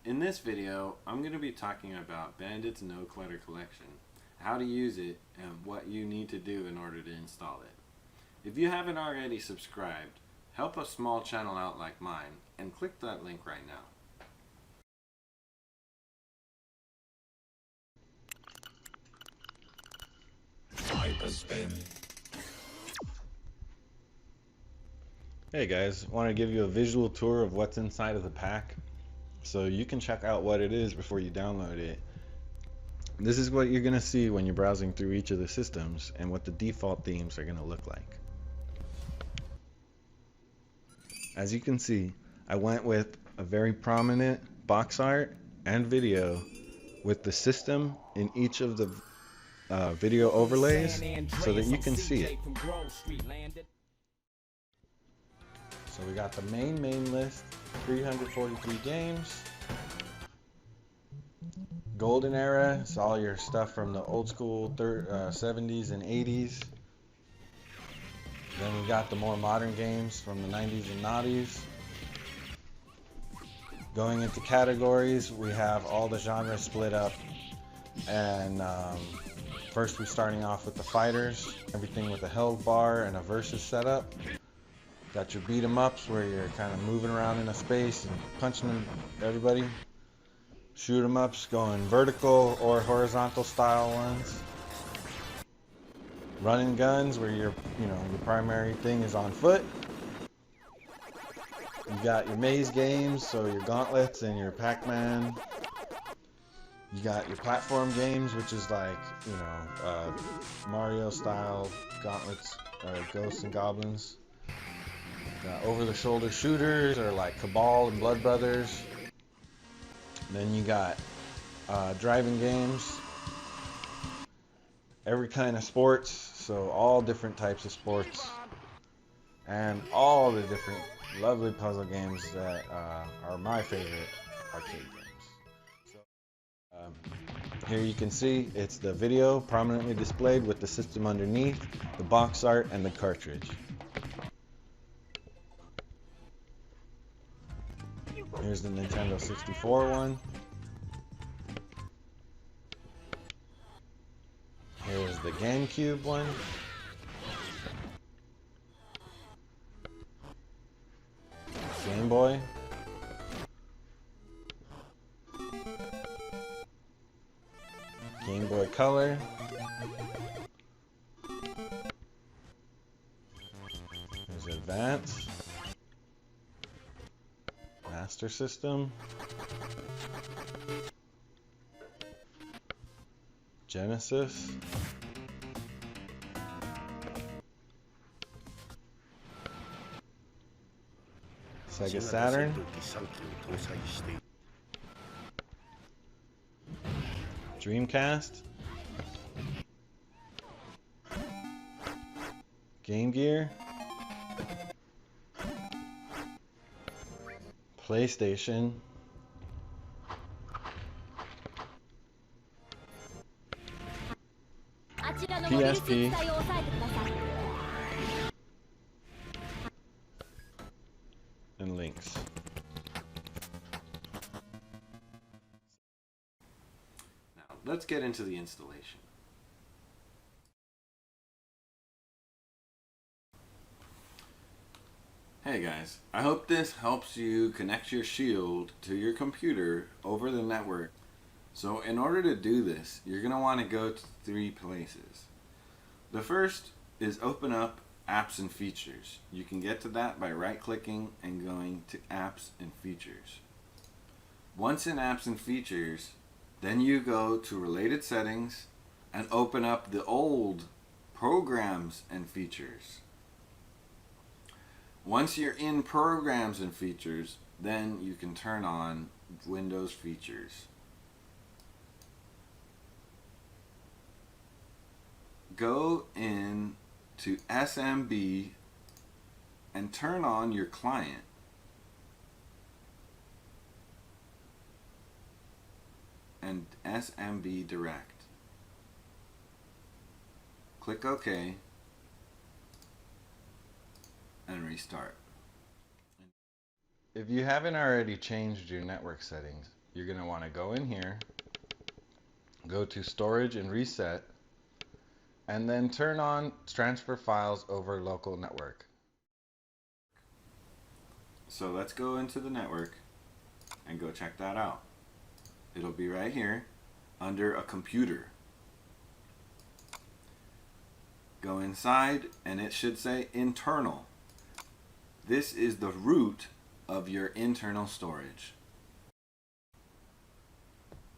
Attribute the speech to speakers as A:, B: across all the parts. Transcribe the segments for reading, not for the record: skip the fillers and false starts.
A: In this video, I'm going to be talking about Bandit's No Clutter collection, how to use it, and what you need to do in order to install it. If you haven't already subscribed, help a small channel out like mine and click that link right now.
B: Hey guys, want to give you a visual tour of what's inside of the pack so you can check out what it is before you download it. This is what you're going to see when you're browsing through each of the systems and what the default themes are going to look like. As you can see, I went with a very prominent box art and video with the system in each of the video overlays so that you can see it. So we got the main list, 343 games. Golden era, it's all your stuff from the old school 70s and 80s. Then we got the more modern games from the 90s and noughties. Going into categories, we have all the genres split up. And first we're starting off with the fighters, everything with a held bar and a versus setup. Got your beat 'em ups where you're kind of moving around in a space and punching everybody. Shoot 'em ups going vertical or horizontal style ones. Running guns where your primary thing is on foot. You got your maze games, so your gauntlets and your Pac-Man. You got your platform games, which is like Mario style gauntlets, ghosts and goblins. Over-the-shoulder shooters are like Cabal and Blood Brothers. Then you got driving games, every kind of sports, so all different types of sports, and all the different lovely puzzle games that are my favorite arcade games. So, here you can see it's the video prominently displayed with the system underneath, the box art, and the cartridge. Here's the Nintendo 64 one. Here's the GameCube one. Game Boy. Game Boy Color. There's Advance. Master System, Genesis, Sega Saturn, Dreamcast, Game Gear, PlayStation, PSP, and Lynx.
A: Now, let's get into the installation. Hey guys, I hope this helps you connect your Shield to your computer over the network. So in order to do this, you're going to want to go to 3 places. The first is open up Apps and Features. You can get to that by right-clicking and going to Apps and Features. Once in Apps and Features, then you go to Related Settings and open up the old Programs and Features. Once you're in Programs and Features, then you can turn on Windows Features. Go in to SMB and turn on your client. And SMB Direct. Click OK and restart.
B: If you haven't already changed your network settings, you're going to want to go in here, go to storage and reset, and then turn on transfer files over local network.
A: So let's go into the network and go check that out. It'll be right here under a computer. Go inside and it should say internal. This is the root of your internal storage.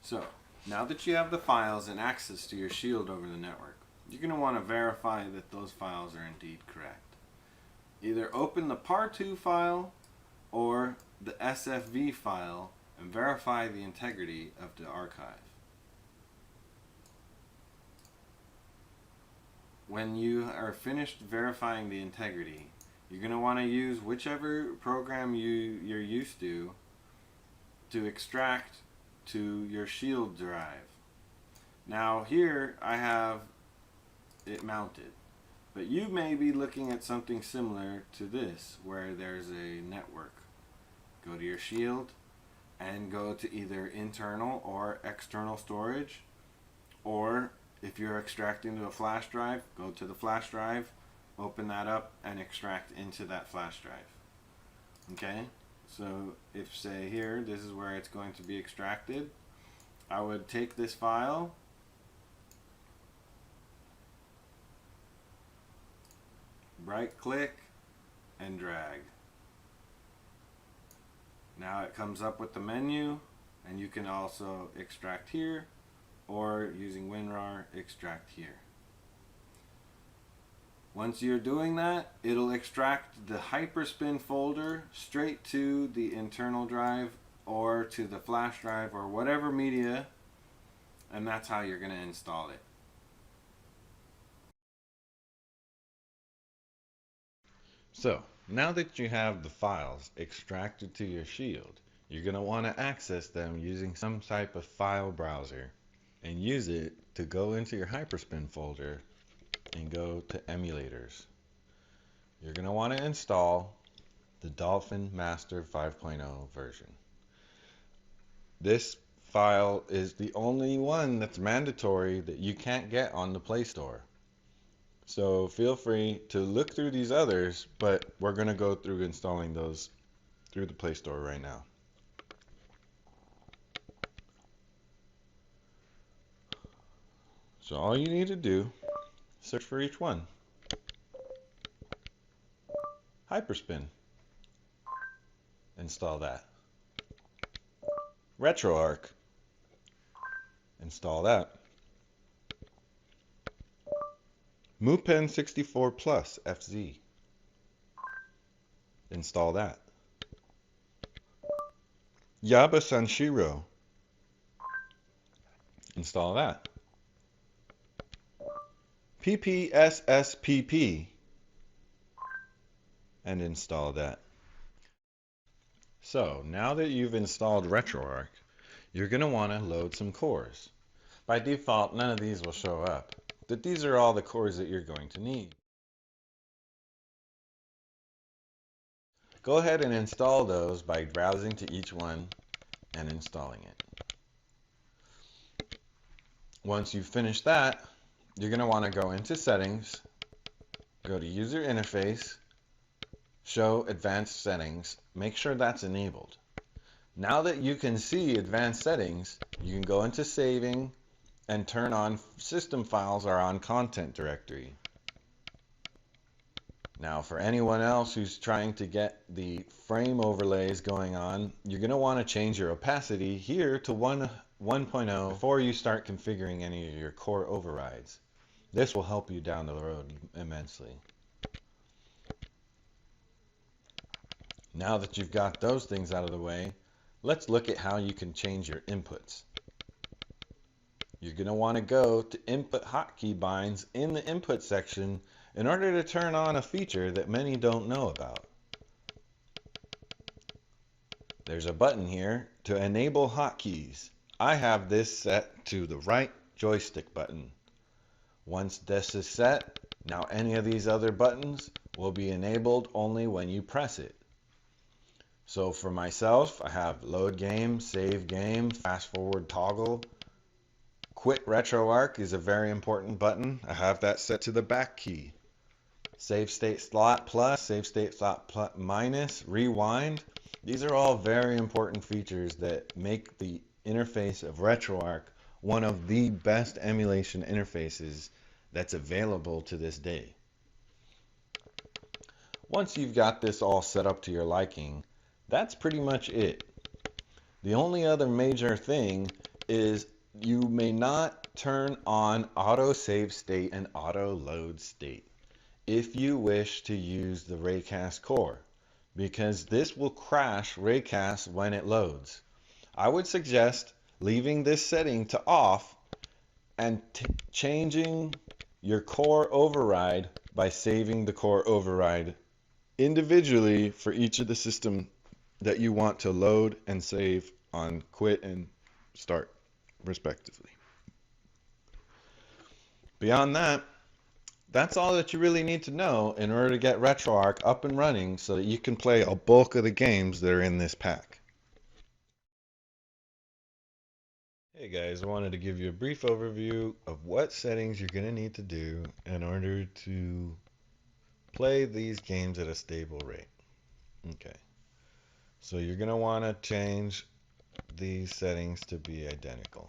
A: So now that you have the files and access to your Shield over the network, you're going to want to verify that those files are indeed correct. Either open the par2 file or the SFV file and verify the integrity of the archive. When you are finished verifying the integrity, you're going to want to use whichever program you're used to extract to your Shield drive. Now here I have it mounted, but you may be looking at something similar to this where there's a network. Go to your Shield and go to either internal or external storage, or if you're extracting to a flash drive, go to the flash drive, open that up and extract into that flash drive. Okay, so if say here this is where it's going to be extracted, I would take this file, right click and drag. Now it comes up with the menu, and you can also extract here, or using WinRAR, extract here. Once you're doing that, it'll extract the Hyperspin folder straight to the internal drive or to the flash drive or whatever media, and that's how you're going to install it.
B: So now that you have the files extracted to your Shield, you're going to want to access them using some type of file browser and use it to go into your Hyperspin folder and go to emulators. You're going to want to install the Dolphin Master 5.0 version. This file is the only one that's mandatory that you can't get on the Play Store. So feel free to look through these others, but we're going to go through installing those through the Play Store right now. So all you need to do, search for each one. Hyperspin. Install that. RetroArch. Install that. MuPen 64 Plus FZ. Install that. Yaba Sanshiro. Install that. PPSSPP. And install that. So now that you've installed RetroArch, you're going to want to load some cores. By default, none of these will show up, but these are all the cores that you're going to need. Go ahead and install those by browsing to each one and installing it. Once you've finished that, you're going to want to go into Settings, go to User Interface, Show Advanced Settings, make sure that's enabled. Now that you can see advanced settings, you can go into Saving and turn on System Files are on Content Directory. Now for anyone else who's trying to get the frame overlays going on, you're going to want to change your opacity here to 1.0 before you start configuring any of your core overrides. This will help you down the road immensely. Now that you've got those things out of the way, let's look at how you can change your inputs. You're going to want to go to Input Hotkey Binds in the Input section in order to turn on a feature that many don't know about. There's a button here to enable hotkeys. I have this set to the right joystick button. Once this is set, now any of these other buttons will be enabled only when you press it. So for myself, I have load game, save game, fast forward toggle. Quit RetroArch is a very important button. I have that set to the back key. Save state slot plus, save state slot plus, minus, rewind. These are all very important features that make the interface of RetroArch one of the best emulation interfaces that's available to this day. Once you've got this all set up to your liking, that's pretty much it. The only other major thing is you may not turn on auto save state and auto load state if you wish to use the Raycast core, because this will crash Raycast when it loads. I would suggest leaving this setting to off and changing your core override by saving the core override individually for each of the system that you want to load and save on quit and start respectively. Beyond that, that's all that you really need to know in order to get RetroArch up and running so that you can play a bulk of the games that are in this pack. Hey guys, I wanted to give you a brief overview of what settings you're going to need to do in order to play these games at a stable rate. Okay, so you're going to want to change these settings to be identical.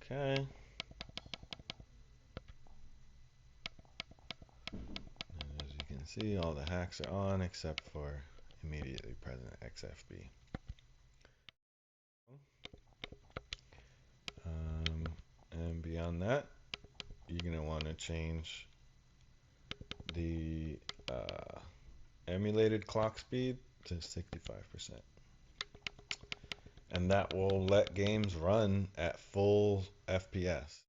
B: Okay. And as you can see, all the hacks are on except for immediately present XFB. And beyond that, you're going to want to change the emulated clock speed to 65%. And that will let games run at full FPS.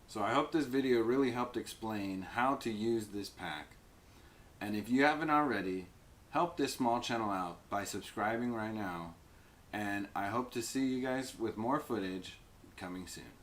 A: So I hope this video really helped explain how to use this pack. And if you haven't already, help this small channel out by subscribing right now. And I hope to see you guys with more footage coming soon.